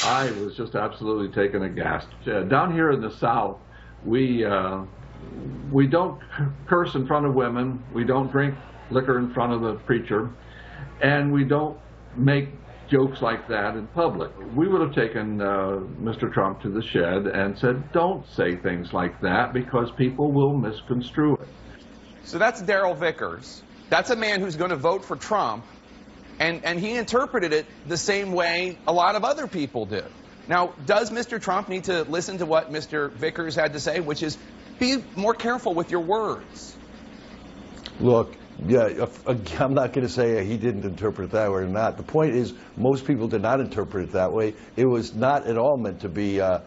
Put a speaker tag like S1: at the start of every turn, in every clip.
S1: I was just absolutely taken aghast. Down here in the South, we we don't curse in front of women, we don't drink liquor in front of the preacher, and we don't make jokes like that in public. We would have taken Mr. Trump to the shed and said, don't say things like that because people will misconstrue it.
S2: So that's Darrell Vickers. That's a man who's going to vote for Trump, and he interpreted it the same way a lot of other people did. Now, does Mr. Trump need to listen to what Mr. Vickers had to say, which is be more careful with your words?
S3: Look, yeah, I'm not going to say he didn't interpret it that way or not. The point is, most people did not interpret it that way. It was not at all meant to be a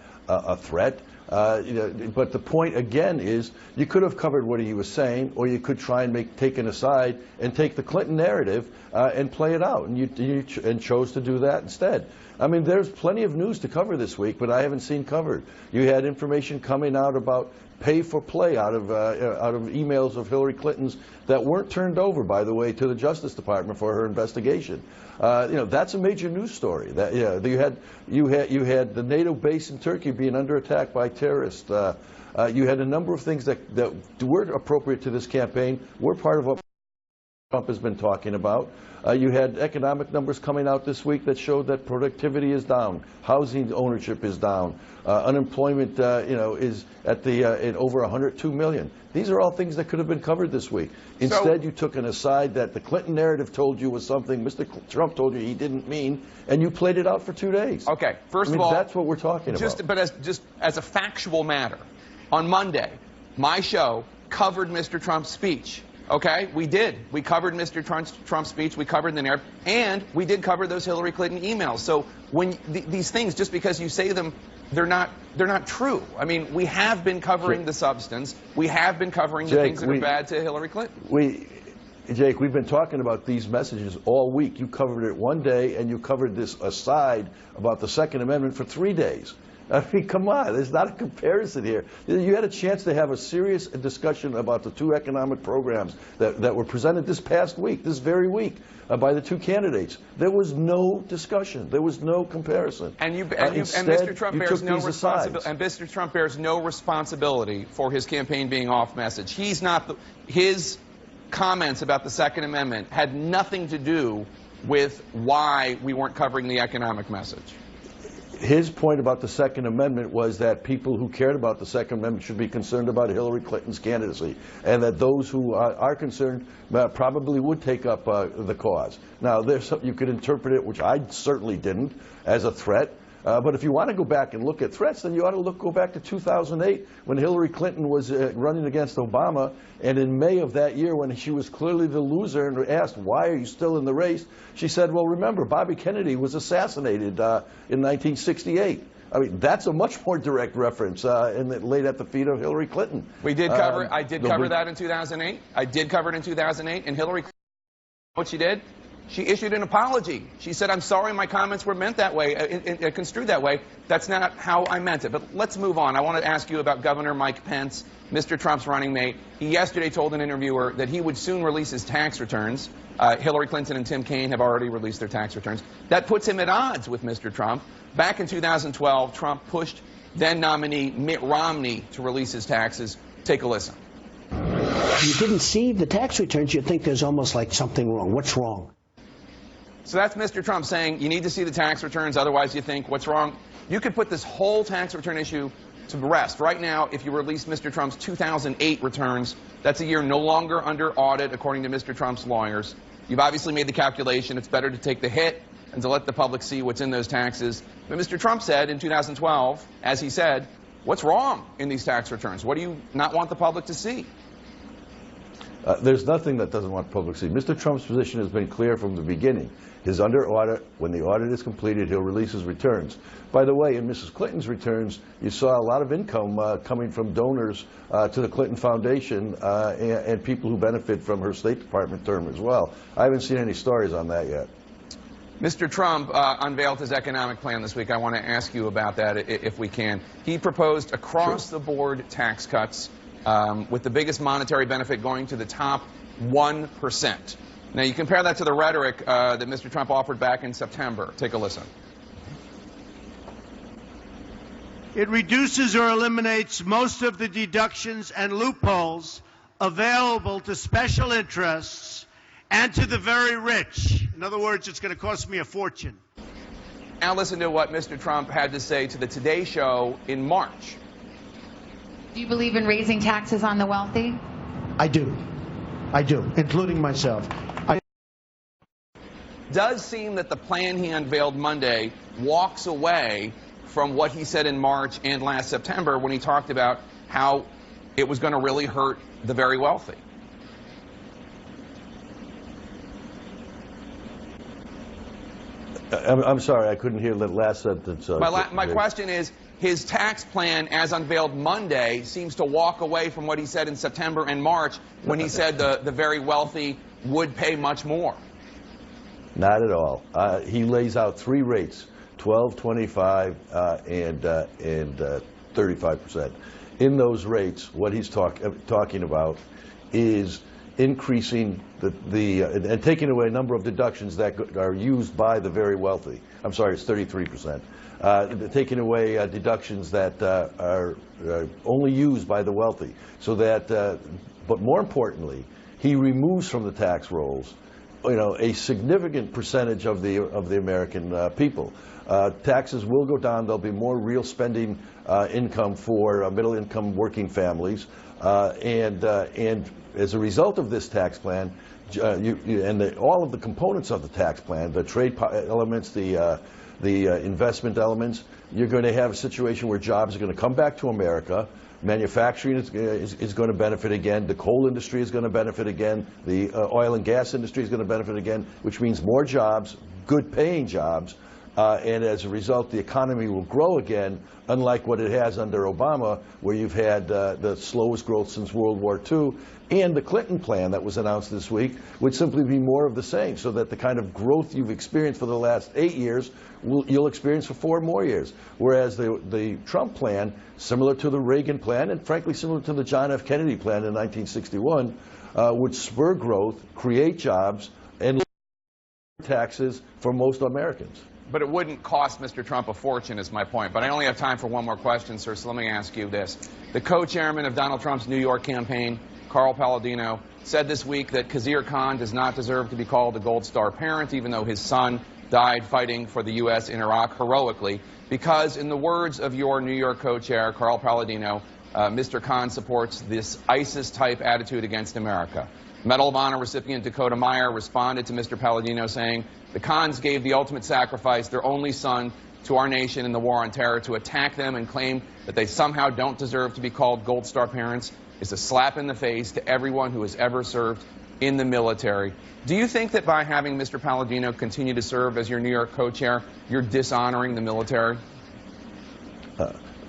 S3: threat. But the point again is, you could have covered what he was saying, or you could try and take an aside and take the Clinton narrative and play it out, and you chose to do that instead. I mean, there's plenty of news to cover this week, but I haven't seen covered. You had information coming out about pay for play out of emails of Hillary Clinton's that weren't turned over, by the way, to the Justice Department for her investigation. That's a major news story. That you had the NATO base in Turkey being under attack by terrorists. You had a number of things that weren't appropriate to this campaign, were part of what Trump has been talking about. You had economic numbers coming out this week that showed that productivity is down, housing ownership is down, unemployment, is at at over 102 million. These are all things that could have been covered this week. Instead, you took an aside that the Clinton narrative told you was something Mr. Trump told you he didn't mean, and you played it out for 2 days.
S2: Okay, first of all,
S3: that's what we're talking about.
S2: But as a factual matter, on Monday, my show covered Mr. Trump's speech. Okay, we did. We covered Mr. Trump's speech. We covered the narrative, and we did cover those Hillary Clinton emails. So when these things, just because you say them, they're not true. I mean, we have been covering the substance. We have been covering the things that are bad to Hillary Clinton.
S3: Jake, we've been talking about these messages all week. You covered it one day, and you covered this aside about the Second Amendment for 3 days. I mean, come on, there's not a comparison here. You had a chance to have a serious discussion about the two economic programs that were presented this past week, this very week, by the two candidates. There was no discussion. There was no comparison.
S2: And Mr. Trump bears no responsibility. And Mr. Trump bears no responsibility for his campaign being off message. He's not his comments about the Second Amendment had nothing to do with why we weren't covering the economic message.
S3: His point about the Second Amendment was that people who cared about the Second Amendment should be concerned about Hillary Clinton's candidacy, and that those who are concerned probably would take up the cause. Now, you could interpret it, which I certainly didn't, as a threat. But if you want to go back and look at threats, then you ought to go back to 2008 when Hillary Clinton was running against Obama. And in May of that year, when she was clearly the loser and asked, why are you still in the race? She said, well, remember, Bobby Kennedy was assassinated in 1968. I mean, that's a much more direct reference laid at the feet of Hillary Clinton.
S2: We did cover, I did cover that in 2008. I did cover it in 2008. And Hillary Clinton, what she did? She issued an apology. She said, I'm sorry my comments were meant that way, construed that way. That's not how I meant it. But let's move on. I want to ask you about Governor Mike Pence, Mr. Trump's running mate. He yesterday told an interviewer that he would soon release his tax returns. Hillary Clinton and Tim Kaine have already released their tax returns. That puts him at odds with Mr. Trump. Back in 2012, Trump pushed then-nominee Mitt Romney to release his taxes. Take a listen.
S4: You didn't see the tax returns, you'd think there's almost like something wrong. What's wrong?
S2: So that's Mr. Trump saying you need to see the tax returns, otherwise you think, what's wrong? You could put this whole tax return issue to rest. Right now, if you release Mr. Trump's 2008 returns, that's a year no longer under audit, according to Mr. Trump's lawyers. You've obviously made the calculation. It's better to take the hit and to let the public see what's in those taxes. But Mr. Trump said in 2012, as he said, what's wrong in these tax returns? What do you not want the public to see?
S3: There's nothing that doesn't want public to see. Mr. Trump's position has been clear from the beginning. He's under audit. When the audit is completed, he'll release his returns. By the way, in Mrs. Clinton's returns, you saw a lot of income coming from donors to the Clinton Foundation and people who benefit from her State Department term as well. I haven't seen any stories on that yet.
S2: Mr. Trump unveiled his economic plan this week. I want to ask you about that if we can. He proposed across-the-board tax cuts, with the biggest monetary benefit going to the top 1%. Now, you compare that to the rhetoric that Mr. Trump offered back in September. Take a listen.
S5: It reduces or eliminates most of the deductions and loopholes available to special interests and to the very rich. In other words, it's going to cost me a fortune.
S2: Now listen to what Mr. Trump had to say to the Today Show in March.
S6: Do you believe in raising taxes on the wealthy?
S4: I do, including myself.
S2: Does seem that the plan he unveiled Monday walks away from what he said in March and last September when he talked about how it was going to really hurt the very wealthy.
S3: I'm sorry, I couldn't hear the last sentence.
S2: My question is, his tax plan, as unveiled Monday, seems to walk away from what he said in September and March when he said the very wealthy would pay much more.
S3: Not at all. He lays out three rates, 12, 25, and 35%. In those rates, what he's talking about is increasing and taking away a number of deductions that are used by the very wealthy. I'm sorry, it's 33%. Taking away deductions that are only used by the wealthy. So that, but more importantly, he removes from the tax rolls, a significant percentage of the American people. Taxes will go down. There'll be more real spending income for middle-income working families, and as a result of this tax plan, all of the components of the tax plan, the trade elements, the investment elements, you're going to have a situation where jobs are going to come back to America. Manufacturing is going to benefit again. The coal industry is going to benefit again. The oil and gas industry is going to benefit again, which means more jobs, good paying jobs, and as a result, the economy will grow again, unlike what it has under Obama, where you've had the slowest growth since World War II. And the Clinton plan that was announced this week would simply be more of the same, so that the kind of growth you've experienced for the last 8 years, you'll experience for 4 more years. Whereas the Trump plan, similar to the Reagan plan, and frankly similar to the John F. Kennedy plan in 1961, would spur growth, create jobs, and lower taxes for most Americans.
S2: But it wouldn't cost Mr. Trump a fortune, is my point. But I only have time for one more question, sir, so let me ask you this. The co-chairman of Donald Trump's New York campaign, Carl Palladino, said this week that Khizr Khan does not deserve to be called a Gold Star parent, even though his son died fighting for the U.S. in Iraq heroically, because, in the words of your New York co-chair, Carl Palladino, Mr. Khan supports this ISIS-type attitude against America. Medal of Honor recipient Dakota Meyer responded to Mr. Palladino saying, the Khans gave the ultimate sacrifice, their only son, to our nation in the war on terror. To attack them and claim that they somehow don't deserve to be called Gold Star parents is a slap in the face to everyone who has ever served in the military. Do you think that by having Mr. Palladino continue to serve as your New York co-chair, you're dishonoring the military?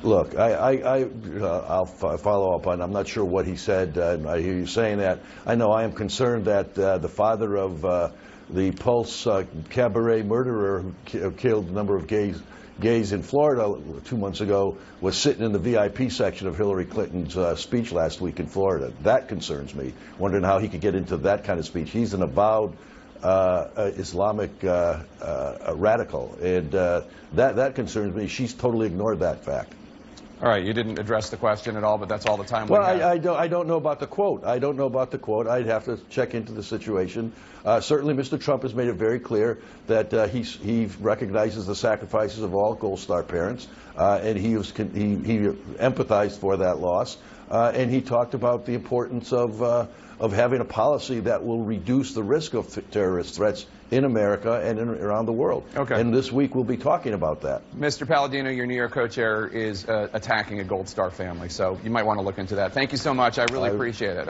S3: Look, I'll follow up on. I'm not sure what he said. I hear you saying that. I know I am concerned that the father of the Pulse cabaret murderer who killed a number of gays in Florida 2 months ago was sitting in the VIP section of Hillary Clinton's speech last week in Florida. That concerns me. Wondering how he could get into that kind of speech. He's an avowed Islamic radical, and that concerns me. She's totally ignored that fact.
S2: All right, you didn't address the question at all, but that's all the time we have.
S3: Well, I don't know about the quote. I don't know about the quote. I'd have to check into the situation. Certainly, Mr. Trump has made it very clear that he recognizes the sacrifices of all Gold Star parents, and he empathized for that loss, and he talked about the importance of having a policy that will reduce the risk of terrorist threats in America and around the world.
S2: Okay.
S3: And this week we'll be talking about that.
S2: Mr. Palladino, your New York co-chair is attacking a Gold Star family, so you might want to look into that. Thank you so much. I really appreciate it.